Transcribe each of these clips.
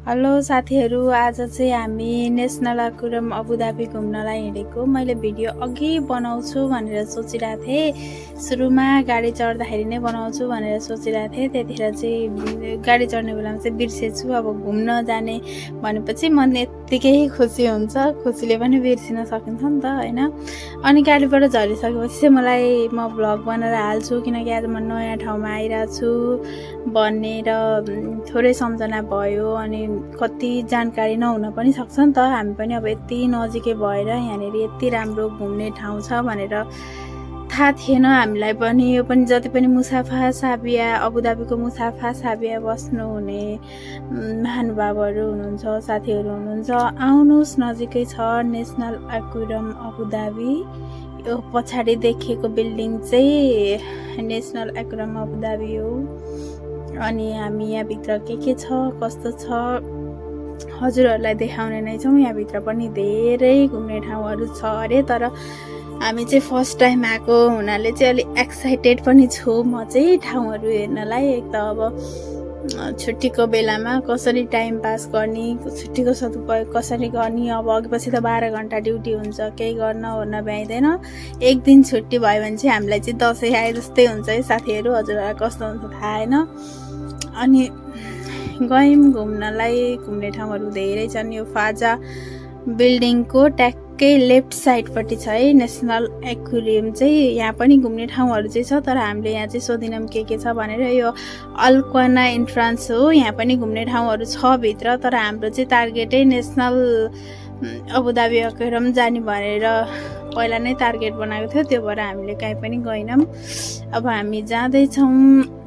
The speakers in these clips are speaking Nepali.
हेलो साथीहरू, आज चाहिँ हामी नेसनल अक्वेरियम अबुधाबी घुम्नलाई हिँडेको। मैले भिडियो अघि बनाउँछु भनेर सोचिरहेको थिएँ। सुरुमा गाडी चढ्दाखेरि नै बनाउँछु भनेर सोचिरहेको थिएँ। त्यतिखेर चाहिँ गाडी चढ्ने बेलामा चाहिँ बिर्सेछु। अब घुम्न जाने भनेपछि मन यत्तिकै खुसी हुन्छ, खुसीले पनि बिर्सिन सकिन्छ नि त, होइन? अनि गाडीबाट झरिसकेपछि चाहिँ म भ्लग बनाएर हाल्छु, किनकि आज म नयाँ ठाउँमा आइरहेको छु भन्ने र थोरै सम्झना भयो। अनि कति जानकारी नहुन पनि सक्छ नि त। हामी पनि अब यति नजिकै भएर यहाँनिर यति राम्रो घुम्ने ठाउँ छ भनेर थाहा थिएन हामीलाई पनि। यो पनि जति पनि मुसाफा साबिया, अबुधाबीको मुसाफा साबिया बस्नुहुने महानुभावहरू हुनुहुन्छ, साथीहरू हुनुहुन्छ, आउनुहोस्, नजिकै छ नेसनल अक्वेरियम अबुधाबी। यो पछाडि देखिएको बिल्डिङ चाहिँ नेसनल अक्वेरियम अबुधाबी हो। अनि हामी यहाँभित्र के छ कस्तो छ हजुरहरूलाई देखाउने नै छौँ। यहाँभित्र पनि धेरै घुम्ने ठाउँहरू छ अरे, तर हामी चाहिँ फर्स्ट टाइम आएको हुनाले चाहिँ अलिक एक्साइटेड पनि छु म चाहिँ ठाउँहरू हेर्नलाई। एक त अब छुट्टीको बेलामा कसरी टाइम पास गर्ने, छुट्टीको सदुपयोग कसरी गर्ने। अब अघिपछि त 12 घन्टा ड्युटी हुन्छ, केही गर्न ओर्न भ्याइँदैन। एक दिन छुट्टी भयो भने चाहिँ हामीलाई चाहिँ दसैँ आए जस्तै हुन्छ है साथीहरू। हजुरहरूलाई कस्तो हुन्छ थाहा होइन। अनि गयौँ घुम्नलाई। घुम्ने ठाउँहरू धेरै छन्। यो फाजा बिल्डिङको ट्याक्कै लेफ्ट साइडपट्टि छ है नेसनल एक्वेरियम चाहिँ। यहाँ पनि घुम्ने ठाउँहरू चाहिँ छ, तर हामीले यहाँ चाहिँ सोधिनौँ के छ भनेर। यो अल्क्वाना इन्ट्रान्स हो, यहाँ पनि घुम्ने ठाउँहरू छ भित्र, तर हाम्रो चाहिँ टार्गेटै नेसनल अबुधाबी एक्वेरियम जाने भनेर पहिला नै टार्गेट बनाएको थियो। त्यो भएर हामीले कहीँ पनि गएनौँ। अब हामी जाँदैछौँ।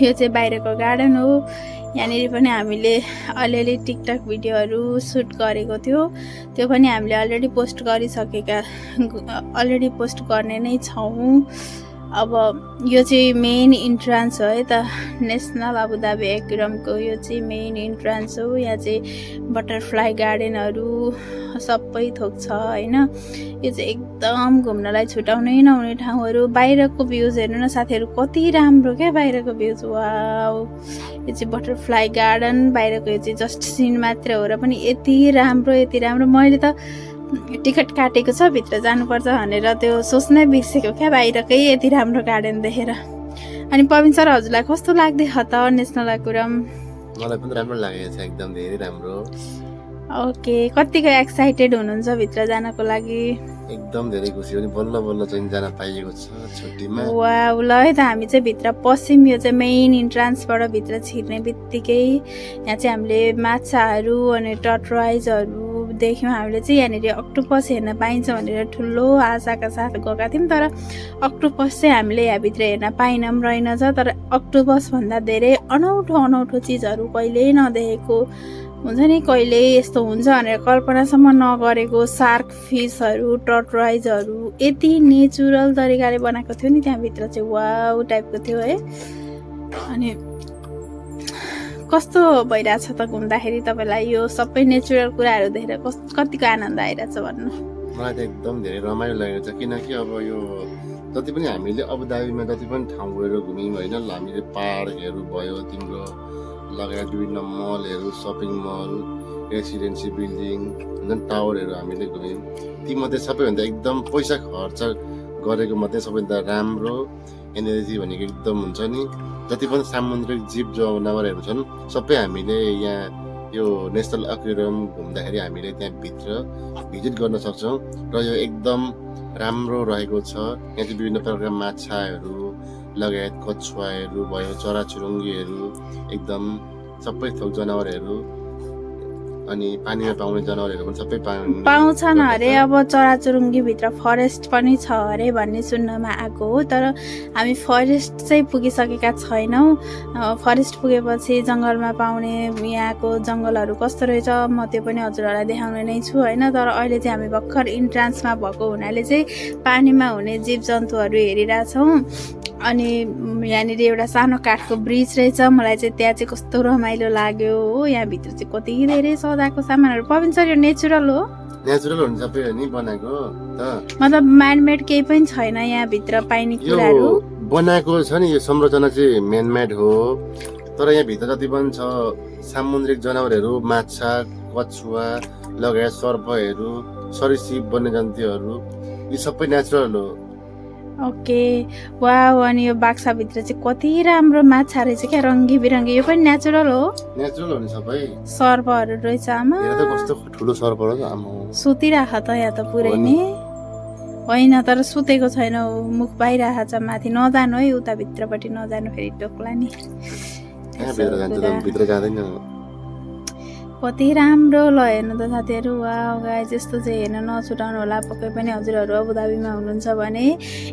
यो चाहिँ बाहिरको गार्डन हो। यहाँनिर पनि हामीले अलिअलि टिकटक भिडियोहरू सुट गरेको थियो। त्यो पनि हामीले अलरेडी पोस्ट गर्ने नै छौँ। अब यो चाहिँ मेन इन्ट्रान्स हो है त नेसनल अबुधाबी एक्वेरियमको। यो चाहिँ मेन इन्ट्रान्स हो। यहाँ चाहिँ बटरफ्लाई गार्डनहरू सबै थोक छ होइन। यो चाहिँ एकदम घुम्नलाई छुटाउनै नहुने ठाउँहरू। बाहिरको भ्यूज हेर्नु न साथीहरू, कति राम्रो क्या बाहिरको भ्यूज। वाउ, यो चाहिँ बटरफ्लाई गार्डन बाहिरको। यो चाहिँ जस्ट सिन मात्र हो र पनि यति राम्रो। मैले त टिकट काटेको छ भित्र जानुपर्छ भनेर त्यो सोच्नै बिर्सेको क्या, बाहिरकै यति राम्रो गार्डन देखेर। अनि पविन सर, हजुरलाई कस्तो लाग्दैछ त नेसनल एक्वेरियम? मलाई पनि राम्रो लागेको छ, एकदम धेरै राम्रो। ओके, कतिको एक्साइटेड हुनुहुन्छ भित्र जानको लागि? एकदम धेरै खुसी पनि, बल्ल चाहिँ जान पाइएको छ छुट्टीमा। वाउ, ल है त हामी चाहिँ भित्र पस्यौँ। यो चाहिँ मेन इन्ट्रान्सबाट भित्र छिर्ने बित्तिकै यहाँ चाहिँ हामीले माछाहरू अनि टर्टोइजहरू देख्यौँ। हामीले चाहिँ यहाँनिर अक्टोपस हेर्न पाइन्छ भनेर ठुलो आशाका साथ गएका थियौँ, तर अक्टोपस चाहिँ हामीले यहाँभित्र हेर्न पाइनौँ रहेनछ। तर अक्टोपस भन्दा धेरै अनौठो चिजहरू कहिल्यै नदेखेको हुन्छ नि, कहिले यस्तो हुन्छ भनेर कल्पनासम्म नगरेको सार्क फिसहरू, टर्टोइजहरू यति नेचुरल तरिकाले बनाएको थियो नि त्यहाँभित्र चाहिँ। वाउ टाइपको थियो है। अनि कस्तो भइरहेछ त घुम्दाखेरि तपाईँलाई? यो सबै नेचुरल कुराहरू देखेर कतिको आनन्द आइरहेछ भन्नु? मलाई त एकदम धेरै रमाइलो लागेको छ, किनकि अब यो जति पनि हामीले अबुधाबीमा जति पनि ठाउँहरू घुम्यौँ होइन, हामीले पार्कहरू भयो तिम्रो लगायत विभिन्न मलहरू, सपिङ मल, रेसिडेन्सी बिल्डिङ, जुन टावरहरू हामीले घुम्यौँ, तीमध्ये सबैभन्दा एकदम पैसा खर्च गरेको मात्रै सबैभन्दा राम्रो एनर्जी भनेको एकदम हुन्छ नि। जति पनि सामुद्रिक जीव जनावरहरू छन् सबै हामीले यहाँ यो नेसनल अक्वेरियम घुम्दाखेरि हामीले त्यहाँभित्र भिजिट गर्न सक्छौँ र यो एकदम राम्रो रहेको छ। यहाँ चाहिँ विभिन्न प्रकारका माछाहरू लगायत कछुवाहरू भयो, चराचुरुङ्गीहरू, एकदम सबै थोक जनावरहरू अनि पानीमा पाउने जनावरहरू पनि सबै पाउँछन् अरे। अब चराचुरुङ्गीभित्र फरेस्ट पनि छ अरे भन्ने सुन्नमा आएको हो, तर हामी फरेस्ट चाहिँ पुगिसकेका छैनौँ। फरेस्ट पुगेपछि जङ्गलमा पाउने यहाँको जङ्गलहरू कस्तो रहेछ म त्यो पनि हजुरहरूलाई देखाउने नै छु होइन। तर अहिले चाहिँ हामी भर्खर इन्ट्रान्समा भएको हुनाले चाहिँ पानीमा हुने जीव जन्तुहरू हेरिरहेछौँ। अनि यहाँनिर एउटा सानो काठको ब्रिज रहेछ। मलाई चाहिँ त्यहाँ चाहिँ कस्तो रमाइलो लाग्यो हो। यहाँभित्र चाहिँ कति धेरै सजाएको सामानहरू। पविन सर, यो नेचुरल हो? नेचुरल हुन्छ सबै नि बनाएको त, मतलब म्यानमेड केही पनि छैन यहाँभित्र पाइने कुराहरू? बनाएको छ नि, यो संरचना चाहिँ म्यानमेड हो। तर यहाँ भित्र जति पनि छ सामुद्रिक जनावरहरू, माछा, कछुवा लगायत सर्पहरू, सरीसृप, वन्यजन्तुहरू यी सबै नेचुरल हो। Okay wow. अनि यो बाक्साभित्र चाहिँ कति राम्रो माछा रहेछ क्या, रङ्गी बिरङ्गी। यो पनि नेचुरल हो, नेचुरल हो नि सबै। सर्पहरू रहेछ। आमा हेर त कस्तो ठुलो सर्प हो त आमा। सुतिराख त यहाँ त पुरै नै होइन, तर सुतेको छैन, मुख बाहिर छ माथि। नजानु है उता भित्रपट्टि, नजानु फेरि टोक्ला नि। भित्र जाँदैन। कति राम्रो ल हेर्नु त साथीहरू। वाउ गाइस, यस्तो चाहिँ हेर्न नछुटाउनु होला पक्कै पनि। हजुरहरू अबुधाबीमा हुनुहुन्छ भने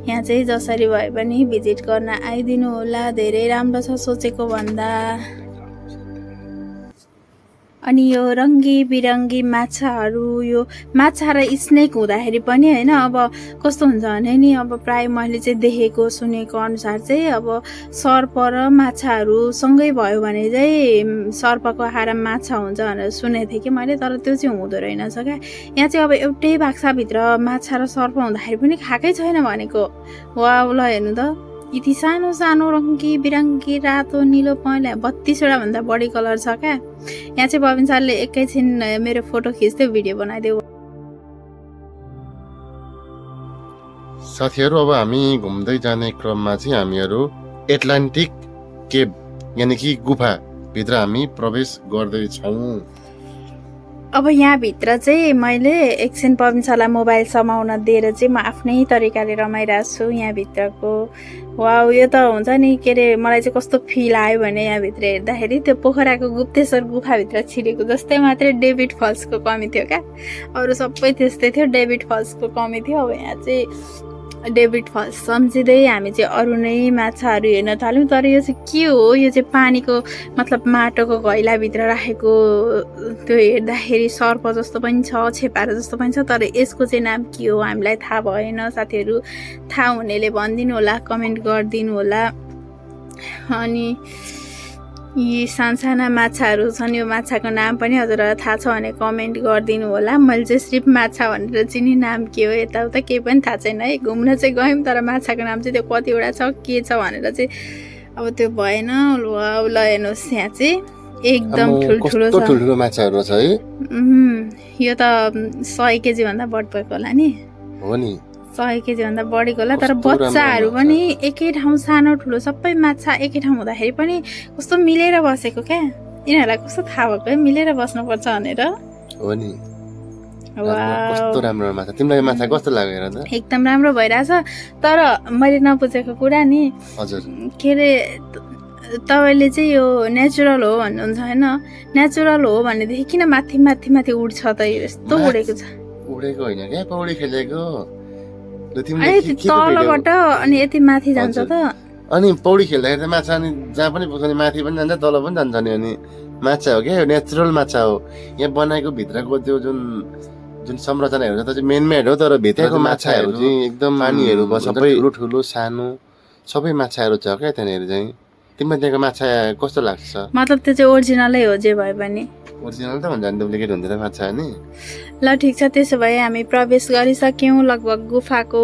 यहाँ चाहिँ जसरी भए पनि भिजिट गर्न आइदिनु होला। धेरै राम्रो छ सोचेको भन्दा। अनि यो रङ्गी बिरङ्गी माछाहरू, यो माछा र स्नेक हुँदाखेरि पनि होइन, अब कस्तो हुन्छ भने नि, अब प्रायः मैले चाहिँ देखेको सुनेको अनुसार चाहिँ अब सर्प र माछाहरू सँगै भयो भने चाहिँ सर्पको आहार माछा हुन्छ भनेर सुनेको थिएँ कि मैले, तर त्यो चाहिँ हुँदो रहेनछ क्या। यहाँ चाहिँ अब एउटै बाक्साभित्र माछा र सर्प हुँदाखेरि पनि खाएकै छैन भनेको। वाउ ल हेर्नु त, यति सानो सानो रङ्गी बिरङ्गी रातो निलो पहेँलो 32वटा भन्दा बढी कलर छ क्या। यहाँ चाहिँ बबिन सरले एकैछिन मेरो फोटो खिच्दै भिडियो बनाइदियो। साथीहरू अब हामी घुम्दै जाने क्रममा चाहिँ हामीहरू एटलान्टिक केभ यानि कि गुफा भित्र हामी प्रवेश गर्दैछौँ। अब यहाँभित्र चाहिँ मैले एकछिन पबिन सरलाई मोबाइल समाउन दिएर चाहिँ म आफ्नै तरिकाले रमाइरहेको छु यहाँभित्रको। वाउ, यो त हुन्छ नि के अरे, मलाई चाहिँ कस्तो फिल आयो भने यहाँभित्र हेर्दाखेरि त्यो पोखराको गुप्तेश्वर गुफाभित्र छिरेको जस्तै मात्रै डेभिड फल्सको कमी थियो क्या। अरू सबै त्यस्तै थियो, डेभिड फल्सको कमी थियो। अब यहाँ चाहिँ डेभिड फल्स सम्झिँदै हामी चाहिँ अरू नै माछाहरू हेर्न थाल्यौँ। तर यो चाहिँ के हो, यो चाहिँ पानीको मतलब माटोको घैलाभित्र राखेको, त्यो हेर्दाखेरि सर्प जस्तो पनि छ, छेपारो जस्तो पनि छ, तर यसको चाहिँ नाम के हो हामीलाई थाहा भएन। साथीहरू थाहा हुनेले भनिदिनु होला, कमेन्ट गरिदिनु होला। अनि यी सानसाना माछाहरू छन्, यो माछाको नाम पनि हजुरहरूलाई थाहा छ भने कमेन्ट गरिदिनु होला। मैले चाहिँ सिर्फ माछा भनेर चिनी, नाम के हो यताउता केही पनि थाहा छैन है। घुम्न चाहिँ गयौँ तर माछाको नाम चाहिँ त्यो कतिवटा छ के छ भनेर चाहिँ अब त्यो भएन। ल हेर्नुहोस्, यहाँ चाहिँ एकदम ठुल्ठुलो छ, ठुल्ठुलो माछाहरू छ है। यो त 100 केजी भन्दा बढी भएको होला नि। हो नि, 100 केजी भन्दा बढीको होला। तर बच्चाहरू पनि एकै ठाउँ, सानो ठुलो सबै माछा एकै ठाउँ हुँदाखेरि पनि कस्तो मिलेर बसेको क्या। यिनीहरूलाई कस्तो थाहा भएको है मिलेर बस्नुपर्छ भनेर। हो नि, कस्तो राम्रो माछा। तिमीलाई माछा कस्तो लाग्यो हेर त? एकदम राम्रो भइरहेछ। तर मैले नबुझेको कुरा नि, हजुर के अरे तपाईँले चाहिँ यो नेचुरल हो भन्नुहुन्छ होइन, नेचुरल हो भनेदेखि किन माथि माथि माथि उड्छ त? यस्तो उडेको छ। उडेको होइन क्या, पौडी खेलेको। तलबाट अनि यति माथि जान्छ त। अनि पौडी खेल्दाखेरि त माछा अनि जहाँ पनि पुग्छ नि, माथि पनि जान्छ तल पनि जान्छ नि। अनि माछा हो क्या, यो नेचुरल माछा हो। यहाँ बनाएको भित्रको त्यो जुन संरचनाहरू छ त्यो चाहिँ मेनमेड हो, तर भित्रको माछाहरू चाहिँ एकदम पानीहरू सबै ठुलो ठुलो सानो सबै माछाहरू छ क्या त्यहाँनिर चाहिँ। तिमीलाई त्यहाँको माछा कस्तो लाग्छ? मतलब त्यो चाहिँ ओरिजिनलै हो जे भए पनि। ओरिजिनल त भन्छ नि, डुप्लिकेट हुँदैन माछा नि। ल ठिक छ, त्यसो भए हामी प्रवेश गरिसक्यौँ। लगभग गुफाको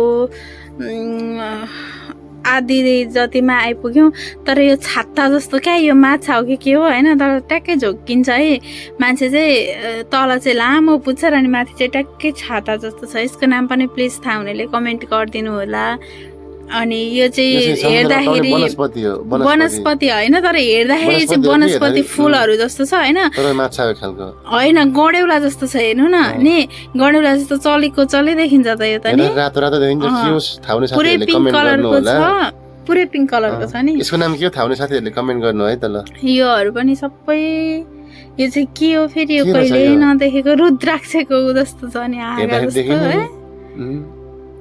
आधी जतिमा आइपुग्यौँ। तर यो छाता जस्तो क्या, यो माछा हो कि के हो होइन, तर ट्याक्कै झोक्किन्छ है मान्छे चाहिँ। तल चाहिँ लामो पुच्छर अनि माथि चाहिँ ट्याक्कै छाता जस्तो छ। यसको नाम पनि प्लिज थाहा हुनेले कमेन्ट गरिदिनु होला। अनि यो चाहिँ हेर्दाखेरि वनस्पति होइन, तर हेर्दाखेरि चाहिँ वनस्पति फुलहरू जस्तो छ होइन, होइन गडेउला जस्तो छ। हेर्नु न नि, गडेउला जस्तो चलेको चले देखिन्छ त यो त नि। पुरै पिङ्क कलरको छ, पुरै पिङ्क कलरको छ नि। यसको नाम के हो थाहा हुने साथीहरूले कमेन्ट गर्नु है त ल। योहरू पनि सबै यो चाहिँ के हो फेरि? यो कहिल्यै नदेखेको रुद्राक्षको जस्तो छ नि, हाँगा जस्तो है।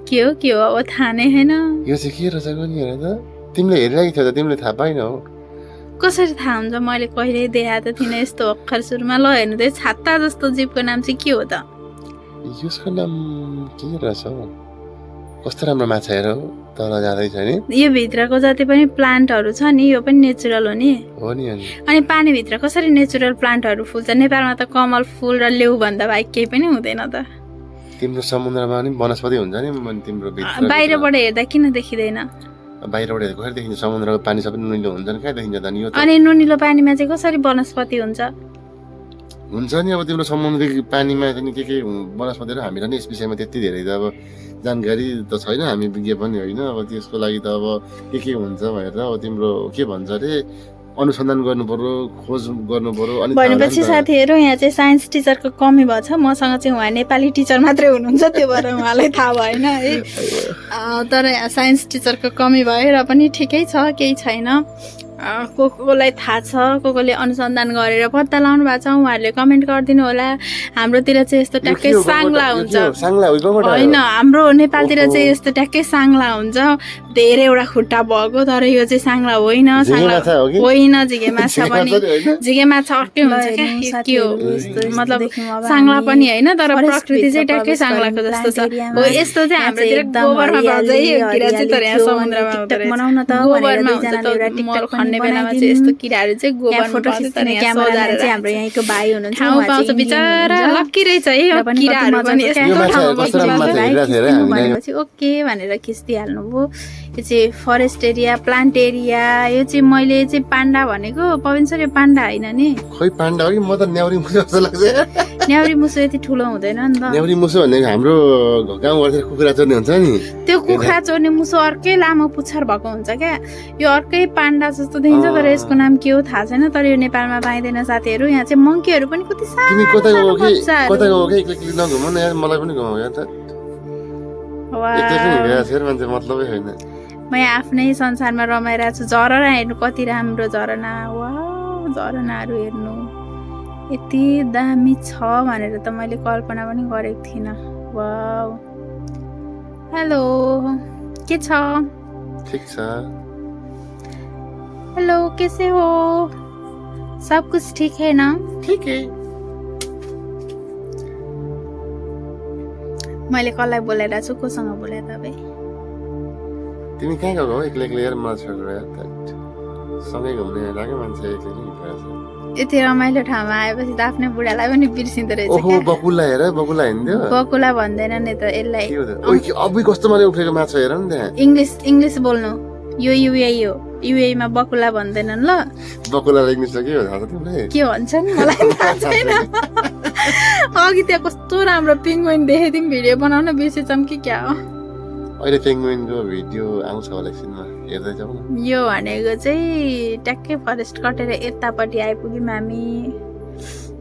के हो अब थाहा नै छैन। यो चाहिँ के रहेछ नि हेर त? तिमीले हेरिरहेको थियो त, तिमीले थाहा पाइनौ? कसरी थाहा हुन्छ? मैले कहिल्यै देखाएको त थिइनँ यस्तो अक्षर सुरुमा। ल हेर्नु त, छाता जस्तो जीवको नाम चाहिँ के हो त? यसको नाम के रहेछ? कस्तो राम्रो माछा हेर तल जाँदैछ नि। यो भित्रको जति पनि प्लान्टहरू छ नि, यो पनि नेचुरल हो नि। हो नि। अनि पानीभित्र कसरी नेचुरल प्लान्टहरू फुल्छ? नेपालमा त कमल फुल र लेउ भन्दा बाहेक केही पनि हुँदैन त। तिम्रो समुद्रमा नि वनस्पति हुन्छ नि, तिम्रो भित्र बाहिरबाट हेर्दा किन देखिँदैन? बाहिरबाट हेरेको खै देखिन्छ समुद्रको पानी सबै नुनिलो हुन्छ नि कहाँ देखिन्छ त नि यो त अनि नुनिलो पानीमा चाहिँ कसरी वनस्पति हुन्छ हुन्छ नि अब तिम्रो समुद्री पानीमा चाहिँ के वनस्पतिहरू हामीलाई नि यस विषयमा त्यति धेरै त अब जानकारी त छैन हामी विज्ञ पनि होइन अब त्यसको लागि त अब के हुन्छ भनेर अब तिम्रो के भन्छ अरे अनुसन्धान गर्नु पर्यो खोज गर्नु पर्यो अनि भनेपछि साथीहरू यहाँ चाहिँ साइन्स टिचरको कमी भएछ मसँग चाहिँ उहाँ नेपाली टिचर मात्रै हुनुहुन्छ त्यो भएर उहाँलाई थाहा भएन है तर यहाँ साइन्स टिचरको कमी भयो र पनि ठिकै छ केही छैन कोलाई थाहा छ कोले अनुसन्धान गरेर पत्ता लगाउनु भएको छ उहाँहरूले कमेन्ट गरिदिनु होला हाम्रोतिर चाहिँ यस्तो ट्याक्कै साङ्ला हुन्छ होइन हाम्रो नेपालतिर चाहिँ यस्तो ट्याक्कै साङ्ला हुन्छ धेरैवटा खुट्टा भएको तर यो चाहिँ साङ्ला होइन होइन झिगे माछा पनि झिगे माछा अर्कै हुन्छ क्या के हो मतलब साङ्ला पनि होइन तर प्रकृति चाहिँ ट्याक्कै साङ्लाको जस्तो छ हो यस्तो चाहिँ हाम्रोतिर गोबरमा पाउँछ किरा चाहिँ तर यहाँ समुद्रमा गोबरमा हुन्छ बेलामा चाहिँ यस्तो किराहरू चाहिँ गोबरमा पाउँछ तर यहाँ सजाएर चाहिँ हाम्रो यहाँको भाइ हुनुहुन्छ ठाउँ पाउँछ बिचारा लक्की रहेछ है यो किराहरू पनि यस्तो ठाउँमा भनेपछि ओके भनेर खिचिदिइहाल्नु भयो यो चाहिँ फरेस्ट एरिया प्लान्ट एरिया यो चाहिँ मैले चाहिँ पाण्डा भनेको पवन सर यो पाण्डा होइन नि खै पाण्डा हो कि म त न्याउरी मुसो जस्तो लाग्छ न्याउरी मुसो यति ठुलो हुँदैन नि त न्याउरी मुसो भनेको हाम्रो गाउँघरतिर कुखुरा चोर्ने हुन्छ नि त्यो कुखुरा चोर्ने मुसो अर्कै लामो पुच्छर भएको हुन्छ क्या यो अर्कै पाण्डा जस्तो देखिन्छ तर यसको नाम के हो थाहा छैन तर यो नेपालमा पाइँदैन साथीहरू यहाँ चाहिँ मङ्कीहरू पनि कति तिमी कता गयो कि एक्लै नघुम न यार मलाई पनि घुमाउ यार त एक्लै पनि हिँडेको छ मान्छे मतलबै होइन म यहाँ आफ्नै संसारमा रमाइरहेको छु झरना हेर्नु कति राम्रो झरना वा झरनाहरू हेर्नु यति दामी छ भनेर त मैले कल्पना पनि गरेको थिइनँ वाउ हेलो के छ ठीक छ हेलो कैसे हो सब कुछ ठीक है ना ठीक है मैले कसलाई बोलाइरहेको छु कोसँग बोलाए तपाईँ तिमी कहाँ गएको हो एक्लै एक्लै यार मलाई छोडेर यार सँगै घुम्ने लाग्यो मान्छे एक्लै हिँडिरहेको छ यति रमाइलो ठाउँमा आएपछि त आफ्नै बुढालाई पनि बिर्सिँदो रहेछ ओहो बकुला हेर बकुला हिँड्थ्यो बकुला भन्दैन नि त यसलाई अबि कस्तो मैले उठेको माछा हेर नि त्यहाँ इङ्ग्लिस बोल्नु यो युए हो युएमा बकुला भन्दैनन् ल बकुला इङ्ग्लिसमा के हो थाहा छ तिमीलाई के भन्छन् मलाई थाहा छैन अघि त्यहाँ कस्तो राम्रो पिङ्गुइन देखेँ तिमी भिडियो बनाउन बिर्सेछौँ कि क्या हो अहिले पेङ्गुइनको भिडियो आउँछ होला एकछिनमा हेर्दै जाउँ न यो भनेको चाहिँ ट्याक्कै फरेस्ट कटेर यतापट्टि आइपुग्यौँ हामी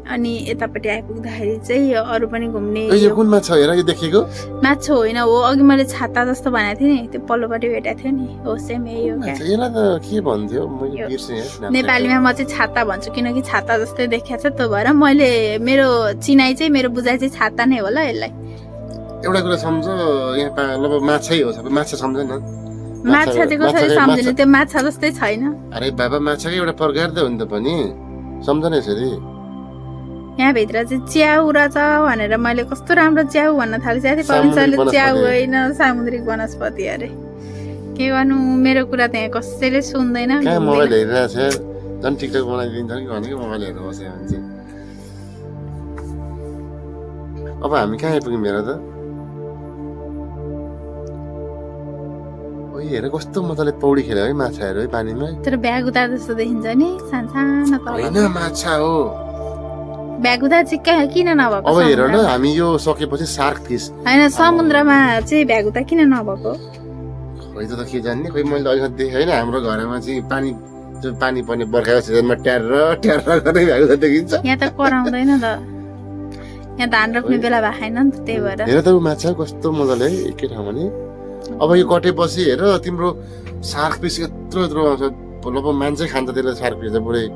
अनि यतापट्टि आइपुग्दाखेरि चाहिँ अरू पनि घुम्ने यो कुन माछा हेर यो देखेको माछा होइन हो अघि मैले छाता जस्तो भनेको थिएँ नि त्यो पल्लोपट्टि भेटेको थियो नि हो सेम यही हो क्या यसलाई त के भन्थ्यो मैले बिर्सेँ नेपालीमा म चाहिँ छाता भन्छु किनकि छाता जस्तै देखाएको छ त्यो भएर मैले मेरो चिनाइ चाहिँ मेरो बुझाइ चाहिँ छाता नै होला यसलाई एउटा कुरा सम्झ यहाँ अब माछै हो सबै माछा सम्झ न माछा चाहिँ कसरी सम्झिनु त्यो माछा जस्तै छैन अरे बाबा माछाकै एउटा प्रकार त हो नि त पनि सम्झ न यसरी यहाँभित्र चाहिँ च्याउ रहेछ भनेर मैले कस्तो राम्रो च्याउ भन्न थालेँ पवन सरले च्याउ होइन सामुद्रिक वनस्पति अरे के गर्नु मेरो कुरा त्यहाँ कसैले सुन्दैन मोबाइल हेरिरहेछ झन् टिकटक बनाइदिन्छ कि भनेको मोबाइल हेरेर बस्यो मान्छे अब हामी कहाँ आइपुग्यौँ हेर त हेर कस्तो मजाले पौडी खेल्यो है माछाहरू है पानीमा तर ब्याग उता जस्तो देखिन्छ नि सानो होइन माछा हो ब्याग उता चाहिँ किन नभएको अब हेर न हामी यो सकेपछि सार्क फिस होइन समुद्रमा चाहिँ भ्यागु त किन नभएको खै त के जान्ने खै मैले अलिकति देखेँ होइन हाम्रो घरमा चाहिँ पानी पर्ने बर्खाको सिजनमा ट्यार गर्दै भ्यागु त देखिन्छ यहाँ त कराउँदैन त यहाँ धान रोप्ने बेला भएको छैन नि त त्यही भएर हेर त माछा कस्तो मजाले है एकै ठाउँमा नि अब यो कटेपछि हेर तिम्रो सार्क फिस यत्रो आउँछ लगभग मान्छे खान्छ त्यसलाई सार्क फिस पुरै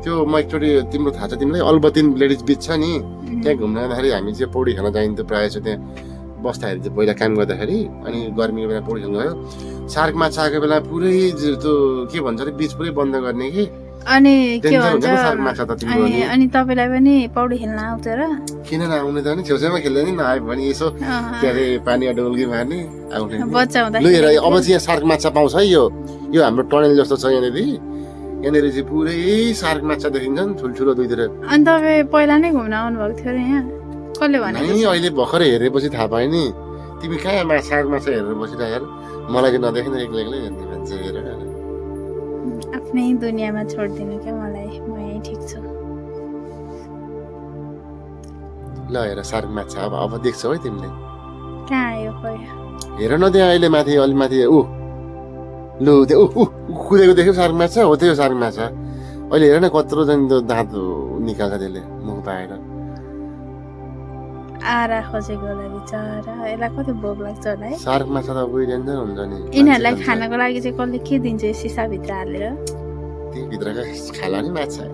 त्यो म एकचोटि तिम्रो थाहा छ तिमीलाई अल्बर्टिन लेडिज बिच छ नि त्यहाँ घुम्न जाँदाखेरि हामी चाहिँ पौडी खेल्न जाइन्थ्यो प्रायः चाहिँ त्यहाँ बस्दाखेरि चाहिँ पहिला काम गर्दाखेरि अनि गर्मीको बेला पौडी खेल्न गयो सार्क माछा आएको बेला पुरै त्यो के भन्छ अरे बिच पुरै बन्द गर्ने कि अनि के भन्छ अनि तपाईलाई पनि पौडी खेल्न आउँछ र किन नआउने त नि छेउछाउमा खेल्दैन नि नआयो भने यसो के अरे पानीमा डुल्की मार्ने आउने बच्चा हुँदा लु हेर अब चाहिँ यहाँ सार्क माछा पाउँछ है यो हाम्रो टनल जस्तो छ यहाँनिर चाहिँ पुरै सार्क माछा देखिन्छ नि ठुल्ठुलो दुईतिर अनि तपाईँ पहिला नै घुम्न आउनुभएको थियो र यहाँ कसले भने अहिले भर्खरै हेरेपछि थाहा पाएँ नि तिमी कहाँ साग माछा हेरेर बसिरह यार मलाई चाहिँ नदेखेन एक्लै एक्लै हेर्ने मान्छे हेरेर आफ्नै दुनियाँमा छोडिदिनु क्या मलाई म यहीँ ठिक छु ल हेर साग माछा अब देख्छौ है तिमीले कहाँ आयो खोइ हेर न त्यहाँ अहिले माथि अलि माथि लु त्यो कुदेको देख्यौ साग माछा हो त्यो साग माछा अहिले हेर न कत्रो चाहिँ त्यो दाँत निकाल्छ त्यसले मुख पाएर आरा खोजेको होला बिचरा यसलाई कति भोक लाग्छ होला है साग माछा त डेन्जर हुन्छ नि यिनीहरूलाई खानको लागि चाहिँ कसले के दिन्छ यो सिसाभित्र हालेर त्यही भित्रका खाला नि माछा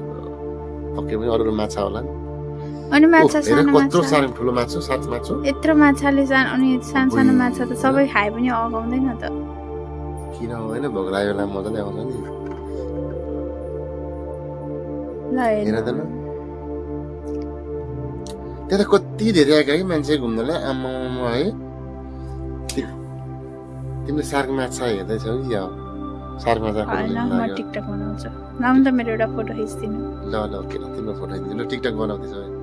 पक्कै पनि अरू माछा होला नि अनि माछा हेर सानो कत्रो माछा सानो ठुलो माछा सात माछा यत्रो माछाले अनि सानो सानो माछा त सबै खाए पनि अगाउँदैन त किन हुँदैन भोक लाग्यो बेला मजाले आउँछ नि ल हेर त न त्यहाँ त कति धेरै आएका है मान्छे घुम्नलाई आम्मा है तिमीले सार्क माछा हेर्दैछौ कि या सार्क माछा होइन म टिकटक बनाउँछु नाम त मेरो एउटा फोटो खिच्दिनु ल के तिम्रो फोटो खिच्दिनु ल टिकटक बनाउँदैछौ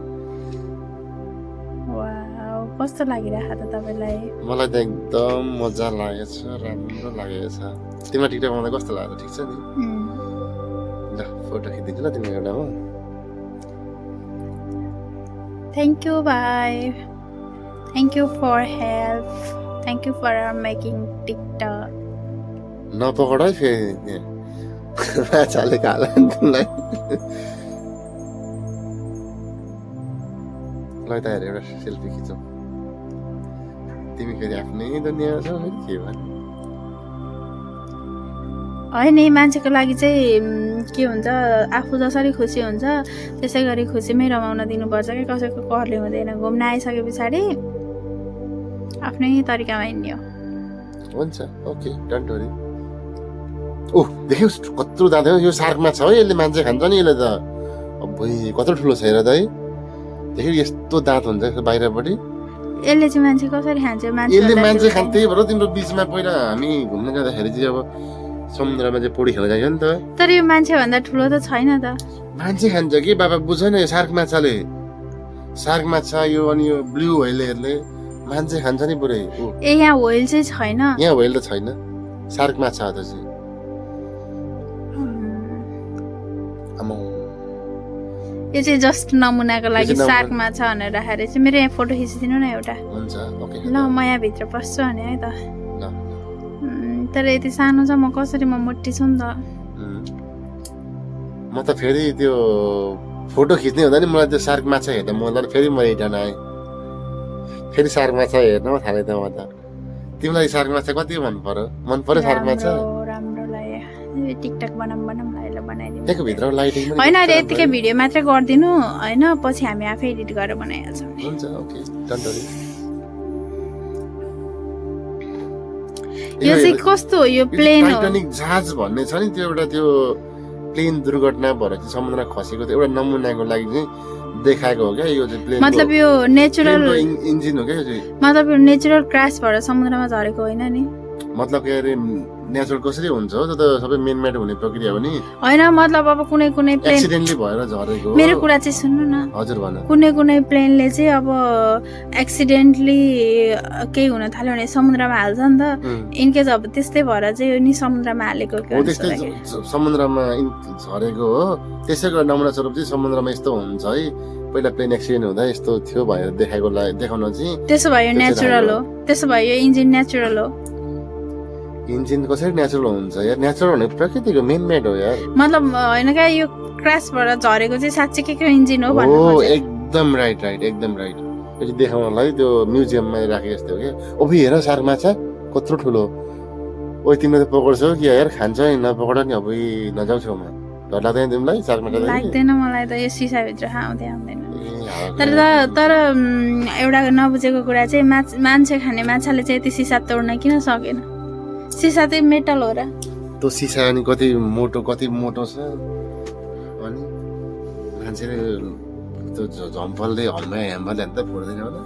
वाउ कस्तो लागिरहेको त तपाईँलाई मलाई त एकदम मजा लागेको छ राम्रो लागेको छ तिम्रो टिकटक बनाउँदा कस्तो लाग्यो ठिक छ नि ल फोटो खिचिदिन्छु ल तिम्रो एउटा हो थ्याङ्क यू भाइ thank you for help thank you for making TikTok नपकड है फेरि माछाले खाला तिमीलाई ल त हेर एउटा सेल्फी खिचौँ तिमी फेरि आफ्नै दुनियाँमा छौ फेरि के भन्नु होइन यी मान्छेको लागि चाहिँ के हुन्छ आफू जसरी खुसी हुन्छ त्यसै गरी खुसीमै रमाउन दिनुपर्छ कि कसैको करले हुँदैन घुम्न आइसके पछाडि आफ्नै तरिकामा हिँड्यो हुन्छ ओके डोन्ट वरी देख्यौ कत्रो दादा यो सार्कमा छ है यसले मान्छे खान्छ नि यसले त अब्बुई कत्रो ठुलो छ हेर त है देख्यौ यस्तो दाँत हुन्छ यसको बाहिरपट्टि यसले चाहिँ मान्छे कसरी खान्छ यसले मान्छे खान्छ त्यही भएर तिम्रो बिचमा पहिला हामी घुम्न जाँदाखेरि चाहिँ अब समुद्रमा चाहिँ पौडी खेल्न जान्छ नि त तर यो मान्छे भन्दा ठुलो त छैन त मान्छे खान्छ कि बाबा बुझ न यो सार्क माछाले सार्क माछा यो अनि यो ब्लू व्हेलहरूले मान्छे खान्छ नि पुरै ए यहाँ व्हेल चाहिँ छैन यहाँ व्हेल त छैन सार्क माछा हो त चाहिँ यो चाहिँ जस्ट नमुनाको लागि सार्क माछा भनेर राखेर चाहिँ मेरो यहाँ फोटो खिचिदिनु न एउटा हुन्छ ओके ल म यहाँ भित्र पस्छु भने है त ल तर यति सानो छ म कसरी म मोटी छु नि त म त फेरि त्यो फोटो खिच्ने हुँदा नि मलाई त्यो सार्क माछा हेर्दा मलाई फेरि म रिटर्न आएँ फेरि सार्क माछा हेर्न थालेँ त म त तिमीलाई सार्क माछा कति मन पर्यो सार्क माछा राम्रो लाग्यो टिकटक बनाइदिनु त्यहाँको भित्र लाइटिङ होइन अहिले यतिकै भिडियो मात्रै गरिदिनु होइन पछि हामी आफै एडिट गरेर बनाइहाल्छौँ हुन्छ ओके डोन्ट वरी यो चाहिँ कस्तो हो यो प्लेन हो टाइटानिक जहाज भन्ने छ नि त्यो एउटा त्यो प्लेन दुर्घटना भएर चाहिँ समुद्रमा खसेको त्यो एउटा नमुनाको लागि चाहिँ देखाएको हो क्या यो चाहिँ प्लेन मतलब यो नेचुरल इन्जिन हो क्या यो चाहिँ मतलब यो नेचुरल क्रास भएर समुद्रमा झरेको होइन नि मतलब के अरे नेचुरल कसरी हुन्छ हो त्यो त सबै मेन मेड हुने प्रक्रिया हो नि होइन मतलब अब कुनै कुनै प्लेन एक्सिडेन्टली भएर झरेको हो मेरो कुरा चाहिँ सुन्नु न हजुर भन कुनै कुनै प्लेनले चाहिँ अब एक्सिडेन्टली केही हुन थाल्यो भने समुद्रमा हाल्छ नि त इनकेस अब त्यस्तै भएर चाहिँ यो नि समुद्रमा हालेको हो त्यस्तै समुद्रमा झरेको हो त्यसैको नमुना स्वरूप चाहिँ समुद्रमा यस्तो हुन्छ है पहिला प्लेन एक्सिडेन्ट हुँदा यस्तो थियो भनेर देखाउन चाहिँ त्यसो भए यो नेचुरल हो त्यसो भए यो इन्जिन नेचुरल हो इन्जिन कसरी नेचुरल हुन्छ यार नेचुरल भने प्रकृतिको मेन मेड हो यार मतलब होइन क्या यो क्रास भएर झरेको चाहिँ साँच्चीकै इन्जिन हो भन्नु हो एकदम राइट एकदम राइट यो चाहिँ देखाउनलाई त्यो म्युजियममा राखेको जस्तो हो क्या ओभी हेर सार्क माछा कत्रो ठुलो ओ तिमीले त पकड्छौ कि यार खान्छ नि नपकड नि अब नजाउ छेउमा डर लाग्दैन तिमीलाई सार्क माछा लाग्दैन मलाई त यो सिसाभित्र आउँदैन तर एउटा नबुझेको कुरा चाहिँ मान्छे खाने माछाले चाहिँ यति सिसा तोड्न किन सकेन सिसा चाहिँ मेटल हो र त्यो सिसा अनि कति मोटो छ अनि मान्छेले त्यो झम्पलले ह्याम्बल त फुट्दैन होला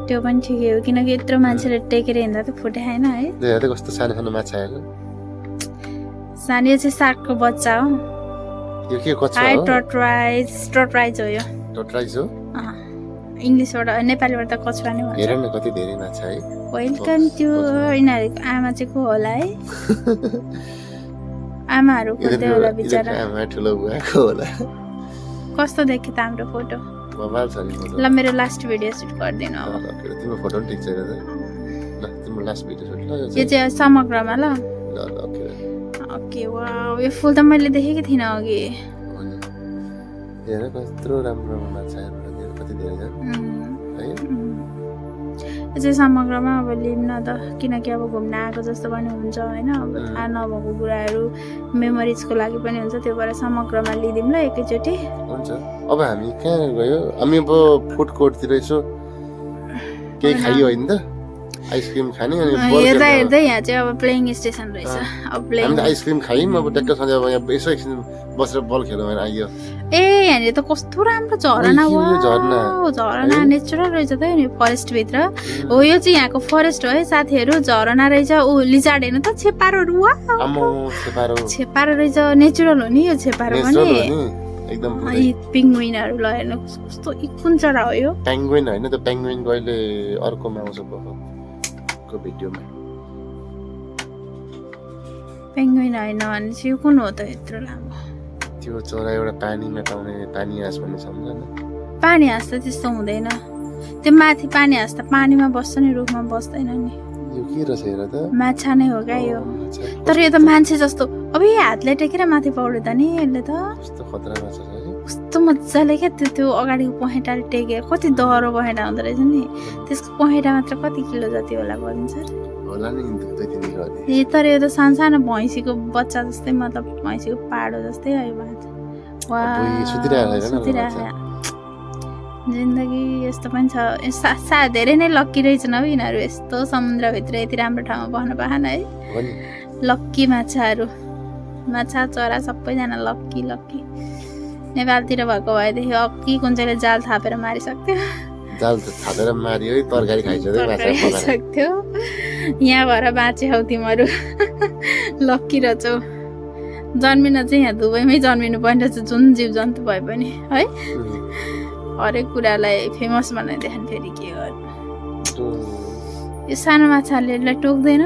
त्यो पनि ठिकै हो किनकि यत्रो मान्छेले टेकेर हिँड्दा त फुटे छैन है हेर कस्तो सानो सानो माछाहरू सानो यो चाहिँ सार्कको बच्चा हो यो के कच्चा हो टर्टराइज हो यो टर्टराइज हो इङ्ग्लिसबाट नेपालीबाट त कछुवा नै भन्छ हेर न कति धेरै माछा है वेलकम त्यो यिनीहरूको आमा चाहिँ को होला है आमाहरू खोज्दै होला बिचरा आमा ठुलो बुवाको होला कस्तो देख्यो त हाम्रो फोटो बवाल छ नि फोटो ल मेरो लास्ट भिडियो सुट गरिदिनु अब तिम्रो फोटो पनि ठिक छैन त ल तिम्रो लास्ट भिडियो सुट ल यो चाहिँ समग्रमा ल ल ओके ओके वाउ यो फुल त मैले देखेकै थिइनँ अघि हेर कत्रो राम्रो माछाहरू कति धेरै छ है यो चाहिँ समग्रमा अब लिऊँ न त किनकि अब घुम्न आएको जस्तो पनि हुन्छ होइन अब थाहा नभएको कुराहरू मेमोरिजको लागि पनि हुन्छ त्यो भएर समग्रमा लिइदिउँ ल एकैचोटि हुन्छ अब हामी कहाँ गयो हामी अब फुड कोर्टतिर यसो केही खाइयो होइन त आइसक्रिम खाने अनि हेर्दा हेर्दै यहाँ चाहिँ अब प्लेइङ स्टेसन रहेछ अब प्लेइङ हामीले आइसक्रिम खायौँ अब ट्याक्क सधैँ अब यहाँ यसो एकछिन बसेर बल खेलौँ भनेर आइयो ए यहाँनिर त कस्तो राम्रो झरना यो झरना। झरना नेचुरल रहेछ त नि फरेस्ट भित्र हो यो चाहिँ यहाँको फरेस्ट हो है साथीहरू झरना रहेछ ऊ लिजार्ड हेर्नु त छेपारोहरू वा आम्मो छेपारो छेपारो रहेछ नेचुरल हो नि यो छेपारो नेचुरल हो पनि नि एकदम पिङ्गुइनहरू ल हेर्नु कस्तो कुन चरा हो यो पेङ्गुइन होइन त पेङ्गुइन कहिले अर्कोमा आउँछ को भिडियोमा पेङ्गुइन होइन भने चाहिँ यो कुन हो त यत्रो लामो त्यो चरा एउटा पानीमा पाउने पानी हाँस भन्ने सम्झन पानी हाँस त त्यस्तो हुँदैन त्यो माथि पानी हाँस त पानीमा बस्छ नि रुखमा बस्दैन नि यो के रहेछ हेर त माछा नै हो क्या यो तर यो त मान्छे जस्तो अब यो हातले टेकेर माथि पौड्यो त नि यसले त कस्तो खतरा माछा छ है कस्तो मजाले क्या त्यो अगाडिको पहेँटाले टेकेर कति दह्रो पहेँटा हुँदो रहेछ नि त्यसको पहेँटा मात्र कति किलो जति होला भनिन्छ होला नि दुई तिन किलो ए तर यो त सानो भैँसीको बच्चा जस्तै मतलब भैँसीको पाडो जस्तै है माछा वा सुतिरहेको जिन्दगी यस्तो पनि छ धेरै नै लक्की रहेछन् अब यिनीहरू यस्तो समुद्रभित्र यति राम्रो ठाउँमा बस्न पाएन है लक्की माछाहरू माछा चरा सबैजना लक्की लक्की नेपालतिर भएको भएदेखि अक्की कुन चाहिँले जाल थापेर मारिसक्थ्यो जाल थापेर मारियो तरकारी खाइसक्थ्यो यहाँ भएर बाँचे हौ तिमीहरू लक्की रहेछौ जन्मिन चाहिँ यहाँ दुबईमै जन्मिनु पर्ने रहेछ जुन जीव जन्तु भए पनि है हरेक कुरालाई फेमस बनाइदिए फेरि के गर्नु यो सानो माछाहरूले यसलाई टोक्दैन